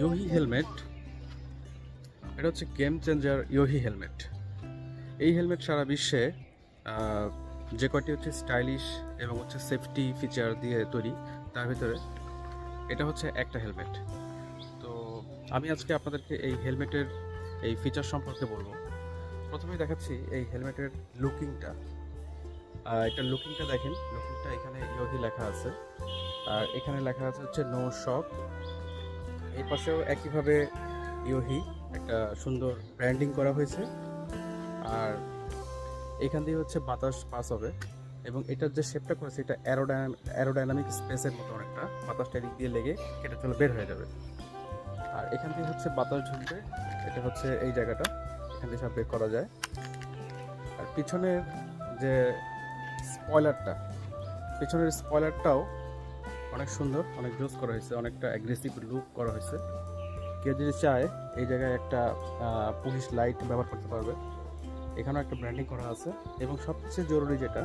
ইয়োহি helmet, এটা হচ্ছে game changer ইয়োহি helmet. এই হেলমেট সারা বিশ্বে যে কয়টি হচ্ছে স্টাইলিশ এবং হচ্ছে সেফটি ফিচার দিয়ে তৈরি, তার ভিতরে এটা হচ্ছে একটা হেলমেট। তো আমি আজকে আপনাদেরকে এই হেলমেটের এই ফিচার সম্পর্কে বলবো। প্রথমেই দেখাচ্ছি এই হেলমেটের লুকিংটা। এটা লুকিংটা দেখেন, লুকিংটা এখানে ইয়োহি লেখা আছে, আর এখানে লেখা আছে হচ্ছে নো শক। এই পাশেও একইভাবে ইয়োহি একটা সুন্দর ব্র্যান্ডিং করা হয়েছে। আর এখান দিয়ে হচ্ছে বাতাস পাস হবে, এবং এটার যে শেপটা করেছে এটা অ্যারোডাইনামিক স্পেসের মতো, অনেকটা বাতাসটা এদিক দিয়ে লেগে কেটে চলে বের হয়ে যাবে। আর এখান দিয়ে হচ্ছে বাতাস ঢুকবে, এটা হচ্ছে এই জায়গাটা, এখান দিয়ে সব বের করা যায়। আর পিছনের যে স্পয়লারটা, পিছনের স্পয়লারটাও অনেক সুন্দর, অনেক জোস করা হয়েছে, অনেকটা অ্যাগ্রেসিভ লুক করা হয়েছে। কেউ যদি চায় এই জায়গায় একটা পুলিশ লাইট ব্যবহার করতে পারবে। এখানেও একটা ব্র্যান্ডিং করা আছে, এবং সবচেয়ে জরুরি যেটা,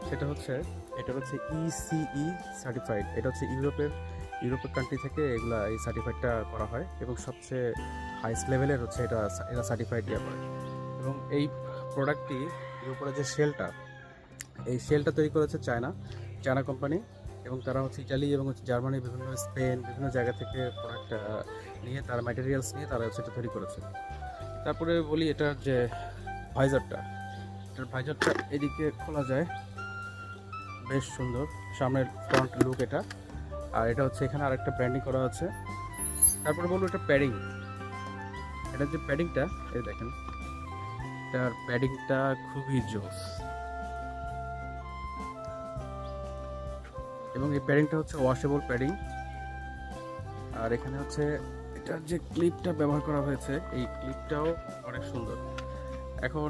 সেটা হচ্ছে এটা হচ্ছে ইসিই সার্টিফাইড। এটা হচ্ছে ইউরোপের কান্ট্রি থেকে এগুলা এই সার্টিফাইডটা করা হয়, এবং সবচেয়ে হাইস্ট লেভেলের হচ্ছে এটা সার্টিফাইড ইয়ে করে। এবং এই প্রোডাক্টটি উপরে যে শেলটা, এই শেলটা তৈরি করেছে চায়না কোম্পানি, এবং তারা হচ্ছে ইটালি এবং হচ্ছে জার্মানি, বিভিন্ন স্পেন, বিভিন্ন জায়গা থেকে প্রোডাক্ট নিয়ে, তারা ম্যাটেরিয়ালস নিয়ে তারা হচ্ছে এটা তৈরি করেছে। তারপরে বলি এটার যে ভাইজারটা, এটার ভাইজারটা এদিকে খোলা যায়, বেশ সুন্দর সামনের ফ্রন্ট লুক এটা। আর এটা হচ্ছে এখানে আরেকটা ব্র্যান্ডিং করা আছে। তারপরে বলবো এটা প্যাডিং, এটার যে প্যাডিংটা, এই দেখেন, এটার প্যাডিংটা খুবই জোস, এবং এই প্যাডিংটা হচ্ছে ওয়াশেবল প্যাডিং। আর এখানে হচ্ছে এটার যে ক্লিপটা ব্যবহার করা হয়েছে, এই ক্লিপটাও অনেক সুন্দর। এখন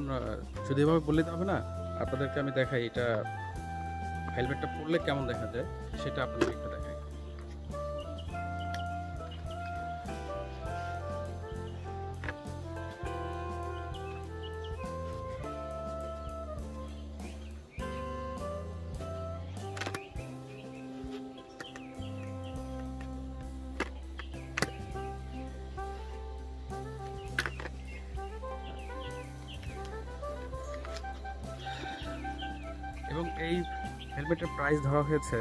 শুধু এভাবে বললে তো হবে না, আপনাদেরকে আমি দেখাই এটা হেলমেটটা পরলে কেমন দেখা যায়, সেটা আপনাদের একটু দেখাই। এবং এই হেলমেটের প্রাইস ধরা হয়েছে,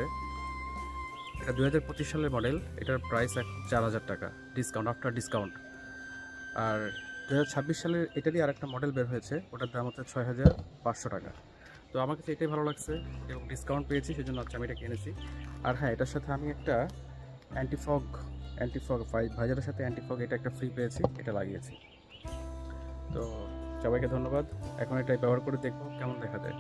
এটা 2025 সালের মডেল, এটার প্রাইস এখন 4,000 টাকা ডিসকাউন্ট, আফটার ডিসকাউন্ট। আর 2026 সালের এটারই আরেকটা মডেল বের হয়েছে, ওটার দাম হচ্ছে 6,500 টাকা। তো আমার কাছে এটাই ভালো লাগছে, এবং ডিসকাউন্ট পেয়েছি, সেজন্য হচ্ছে আমি এটা কিনেছি। আর হ্যাঁ, এটার সাথে আমি একটা অ্যান্টিফগ ভাইজারের সাথে অ্যান্টিফগ এটা একটা ফ্রি পেয়েছি, এটা লাগিয়েছি। তো সবাইকে ধন্যবাদ। এখন এটাই ব্যবহার করে দেখবো কেমন দেখা যায়।